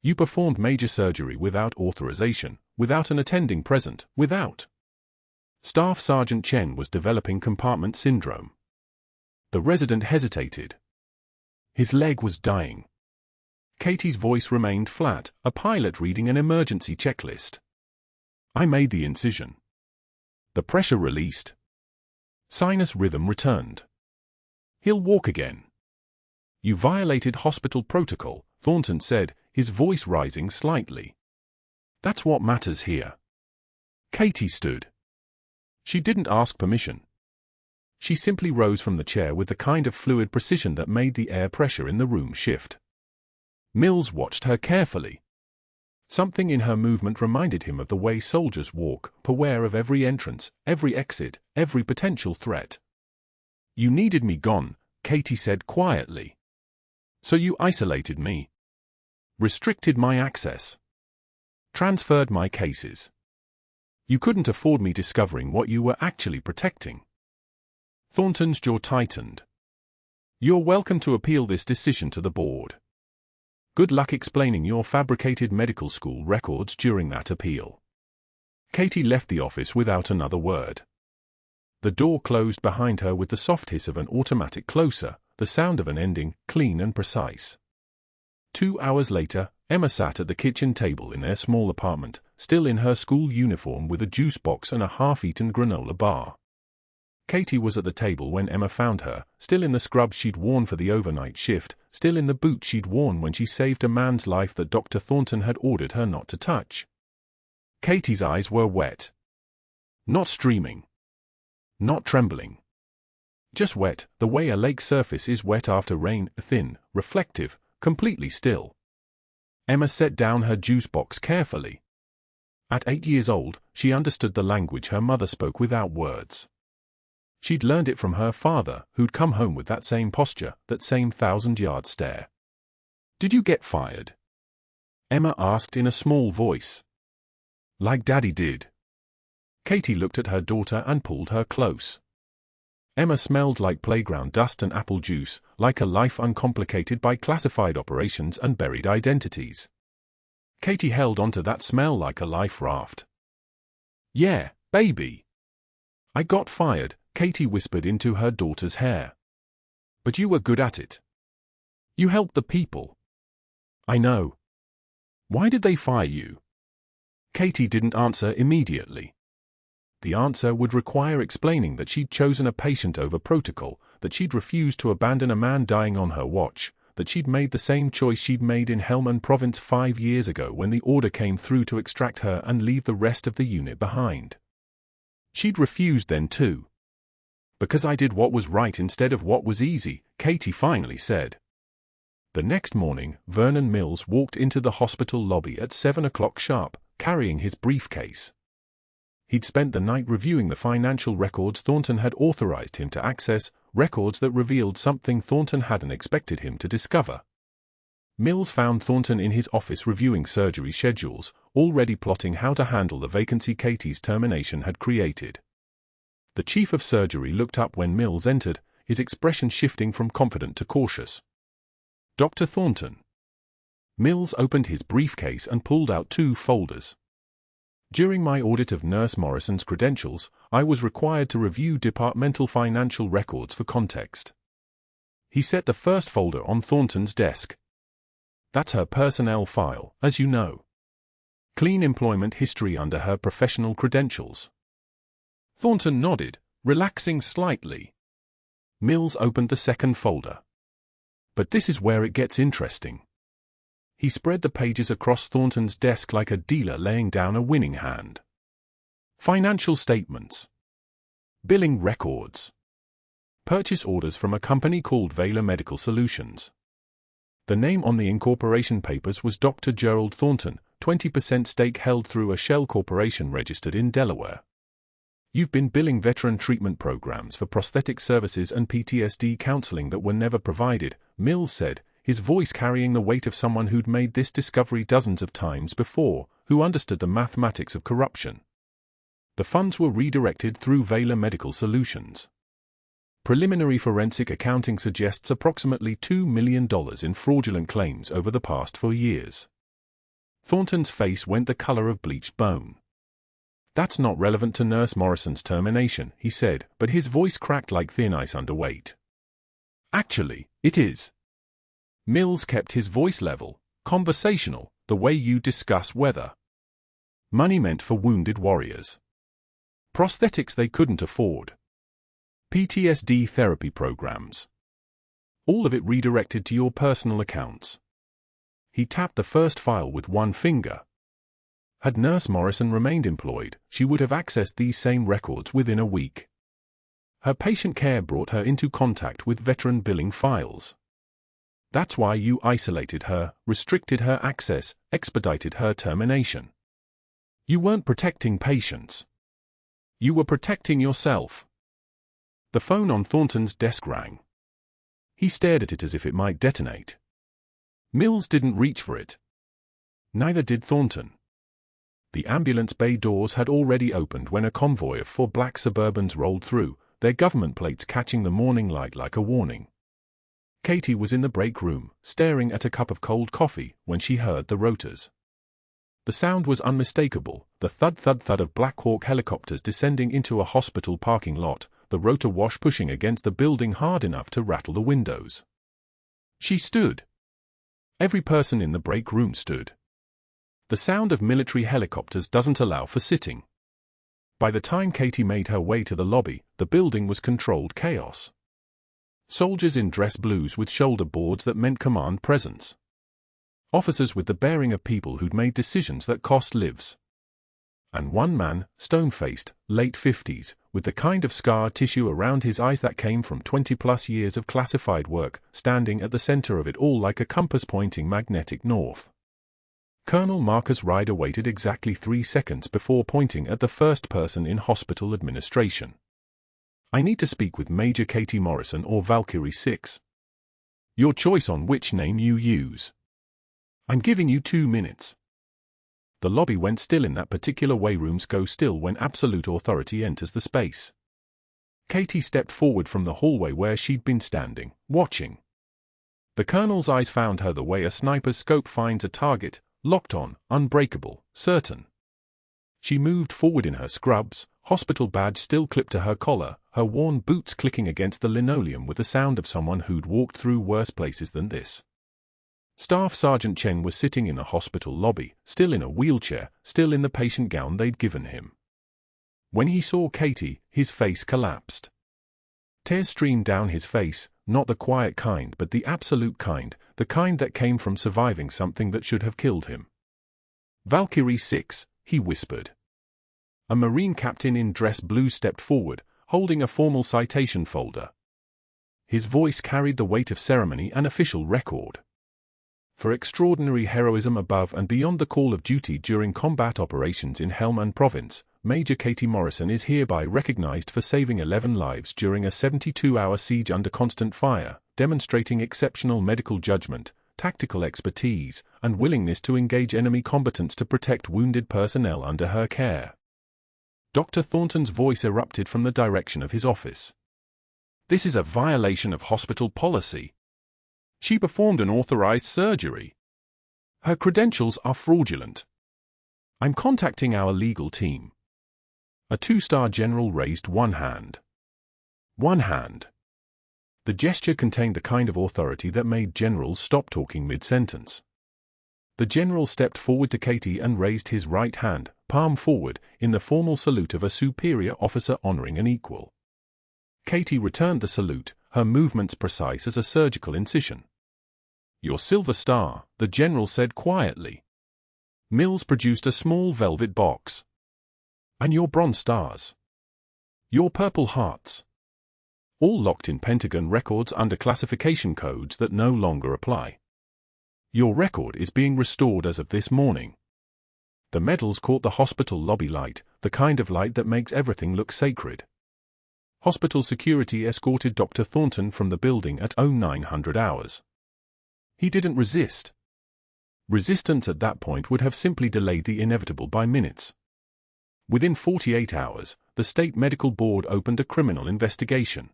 You performed major surgery without authorization, without an attending present, without. Staff Sergeant Chen was developing compartment syndrome." The resident hesitated. His leg was dying. Katie's voice remained flat, a pilot reading an emergency checklist. "I made the incision. The pressure released. Sinus rhythm returned. He'll walk again." "You violated hospital protocol," Thornton said, his voice rising slightly. "That's what matters here." Katie stood. She didn't ask permission. She simply rose from the chair with the kind of fluid precision that made the air pressure in the room shift. Mills watched her carefully. Something in her movement reminded him of the way soldiers walk, aware of every entrance, every exit, every potential threat. "You needed me gone," Katie said quietly. "So you isolated me. Restricted my access. Transferred my cases. You couldn't afford me discovering what you were actually protecting." Thornton's jaw tightened. "You're welcome to appeal this decision to the board. Good luck explaining your fabricated medical school records during that appeal." Katie left the office without another word. The door closed behind her with the soft hiss of an automatic closer, the sound of an ending, clean and precise. 2 hours later, Emma sat at the kitchen table in their small apartment, still in her school uniform with a juice box and a half-eaten granola bar. Katie was at the table when Emma found her, still in the scrubs she'd worn for the overnight shift, still in the boots she'd worn when she saved a man's life that Dr. Thornton had ordered her not to touch. Katie's eyes were wet. Not streaming. Not trembling. Just wet, the way a lake surface is wet after rain, thin, reflective, completely still. Emma set down her juice box carefully. At 8 years old, she understood the language her mother spoke without words. She'd learned it from her father, who'd come home with that same posture, that same 1,000-yard stare. "Did you get fired?" Emma asked in a small voice. "Like Daddy did." Katie looked at her daughter and pulled her close. Emma smelled like playground dust and apple juice, like a life uncomplicated by classified operations and buried identities. Katie held onto that smell like a life raft. "Yeah, baby. I got fired," Katie whispered into her daughter's hair. "But you were good at it. You helped the people." "I know." "Why did they fire you?" Katie didn't answer immediately. The answer would require explaining that she'd chosen a patient over protocol, that she'd refused to abandon a man dying on her watch, that she'd made the same choice she'd made in Helmand Province 5 years ago when the order came through to extract her and leave the rest of the unit behind. She'd refused then too. "Because I did what was right instead of what was easy," Katie finally said. The next morning, Vernon Mills walked into the hospital lobby at 7 o'clock sharp, carrying his briefcase. He'd spent the night reviewing the financial records Thornton had authorized him to access, records that revealed something Thornton hadn't expected him to discover. Mills found Thornton in his office reviewing surgery schedules, already plotting how to handle the vacancy Katie's termination had created. The chief of surgery looked up when Mills entered, his expression shifting from confident to cautious. "Dr. Thornton." Mills opened his briefcase and pulled out 2 folders. "During my audit of Nurse Morrison's credentials, I was required to review departmental financial records for context." He set the first folder on Thornton's desk. "That's her personnel file, as you know. Clean employment history under her professional credentials." Thornton nodded, relaxing slightly. Mills opened the second folder. But this is where it gets interesting. He spread the pages across Thornton's desk like a dealer laying down a winning hand. Financial statements. Billing records. Purchase orders from a company called Valor Medical Solutions. The name on the incorporation papers was Dr. Gerald Thornton, 20% stake held through a shell corporation registered in Delaware. You've been billing veteran treatment programs for prosthetic services and PTSD counseling that were never provided, Mills said, his voice carrying the weight of someone who'd made this discovery dozens of times before, who understood the mathematics of corruption. The funds were redirected through Valor Medical Solutions. Preliminary forensic accounting suggests approximately $2 million in fraudulent claims over the past 4 years. Thornton's face went the color of bleached bone. That's not relevant to Nurse Morrison's termination, he said, but his voice cracked like thin ice under weight. Actually, it is. Mills kept his voice level, conversational, the way you discuss weather. Money meant for wounded warriors. Prosthetics they couldn't afford. PTSD therapy programs. All of it redirected to your personal accounts. He tapped the first file with one finger. Had Nurse Morrison remained employed, she would have accessed these same records within a week. Her patient care brought her into contact with veteran billing files. That's why you isolated her, restricted her access, expedited her termination. You weren't protecting patients. You were protecting yourself. The phone on Thornton's desk rang. He stared at it as if it might detonate. Mills didn't reach for it. Neither did Thornton. The ambulance bay doors had already opened when a convoy of 4 black Suburbans rolled through, their government plates catching the morning light like a warning. Katie was in the break room, staring at a cup of cold coffee, when she heard the rotors. The sound was unmistakable, the thud-thud-thud of Black Hawk helicopters descending into a hospital parking lot, the rotor wash pushing against the building hard enough to rattle the windows. She stood. Every person in the break room stood. The sound of military helicopters doesn't allow for sitting. By the time Katie made her way to the lobby, the building was controlled chaos. Soldiers in dress blues with shoulder boards that meant command presence. Officers with the bearing of people who'd made decisions that cost lives. And one man, stone-faced, late 50s, with the kind of scar tissue around his eyes that came from 20-plus years of classified work, standing at the center of it all like a compass pointing magnetic north. Colonel Marcus Ryder waited exactly 3 seconds before pointing at the first person in hospital administration. I need to speak with Major Katie Morrison or Valkyrie 6. Your choice on which name you use. I'm giving you 2 minutes. The lobby went still in that particular way rooms go still when absolute authority enters the space. Katie stepped forward from the hallway where she'd been standing, watching. The colonel's eyes found her the way a sniper's scope finds a target, locked on, unbreakable, certain. She moved forward in her scrubs, hospital badge still clipped to her collar, her worn boots clicking against the linoleum with the sound of someone who'd walked through worse places than this. Staff Sergeant Chen was sitting in a hospital lobby, still in a wheelchair, still in the patient gown they'd given him. When he saw Katie, his face collapsed. Tears streamed down his face, not the quiet kind but the absolute kind, the kind that came from surviving something that should have killed him. Valkyrie 6, he whispered. A Marine captain in dress blue stepped forward, holding a formal citation folder. His voice carried the weight of ceremony and official record. For extraordinary heroism above and beyond the call of duty during combat operations in Helmand Province, Major Katie Morrison is hereby recognized for saving 11 lives during a 72-hour siege under constant fire, demonstrating exceptional medical judgment, tactical expertise, and willingness to engage enemy combatants to protect wounded personnel under her care. Dr. Thornton's voice erupted from the direction of his office. This is a violation of hospital policy. She performed an authorized surgery. Her credentials are fraudulent. I'm contacting our legal team. A 2-star general raised one hand. One hand. The gesture contained the kind of authority that made generals stop talking mid-sentence. The general stepped forward to Katie and raised his right hand, palm forward, in the formal salute of a superior officer honoring an equal. Katie returned the salute, her movements precise as a surgical incision. "Your silver star," the general said quietly. Mills produced a small velvet box. "And your bronze stars. Your purple hearts. All locked in Pentagon records under classification codes that no longer apply. Your record is being restored as of this morning." The medals caught the hospital lobby light, the kind of light that makes everything look sacred. Hospital security escorted Dr. Thornton from the building at 0900 hours. He didn't resist. Resistance at that point would have simply delayed the inevitable by minutes. Within 48 hours, the state medical board opened a criminal investigation.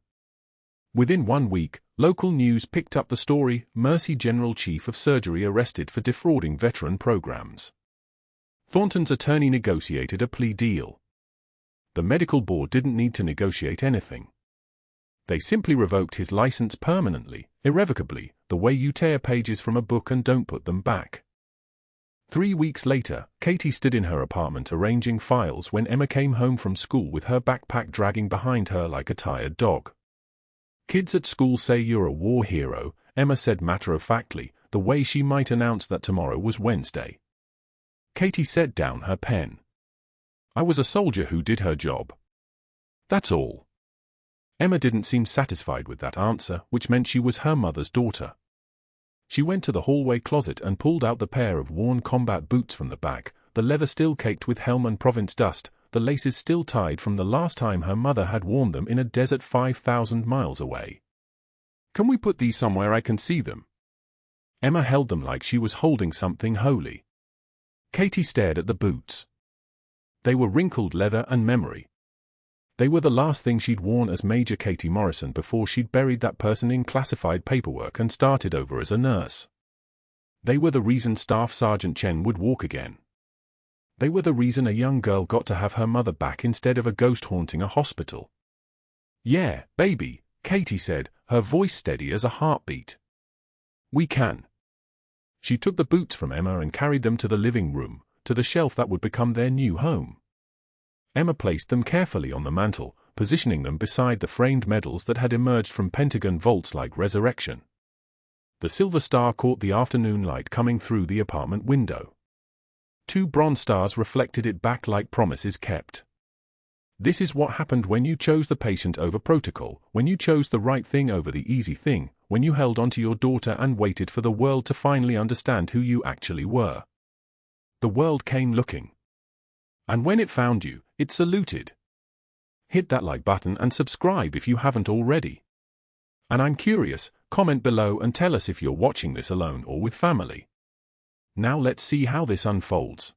Within 1 week, local news picked up the story: Mercy General Chief of Surgery arrested for defrauding veteran programs. Thornton's attorney negotiated a plea deal. The medical board didn't need to negotiate anything. They simply revoked his license permanently, irrevocably, the way you tear pages from a book and don't put them back. 3 weeks later, Katie stood in her apartment arranging files when Emma came home from school with her backpack dragging behind her like a tired dog. "Kids at school say you're a war hero," Emma said matter-of-factly, the way she might announce that tomorrow was Wednesday. Katie set down her pen. "I was a soldier who did her job. That's all." Emma didn't seem satisfied with that answer, which meant she was her mother's daughter. She went to the hallway closet and pulled out the pair of worn combat boots from the back, the leather still caked with Helmand Province dust, the laces still tied from the last time her mother had worn them in a desert 5,000 miles away. "Can we put these somewhere I can see them?" Emma held them like she was holding something holy. Katie stared at the boots. They were wrinkled leather and memory. They were the last thing she'd worn as Major Katie Morrison before she'd buried that person in classified paperwork and started over as a nurse. They were the reason Staff Sergeant Chen would walk again. They were the reason a young girl got to have her mother back instead of a ghost haunting a hospital. "Yeah, baby," Katie said, her voice steady as a heartbeat. "We can." She took the boots from Emma and carried them to the living room, to the shelf that would become their new home. Emma placed them carefully on the mantel, positioning them beside the framed medals that had emerged from Pentagon vaults like resurrection. The silver star caught the afternoon light coming through the apartment window. 2 bronze stars reflected it back like promises kept. This is what happened when you chose the patient over protocol, when you chose the right thing over the easy thing, when you held onto your daughter and waited for the world to finally understand who you actually were. The world came looking. And when it found you, it saluted. Hit that like button and subscribe if you haven't already. And I'm curious, comment below and tell us if you're watching this alone or with family. Now let's see how this unfolds.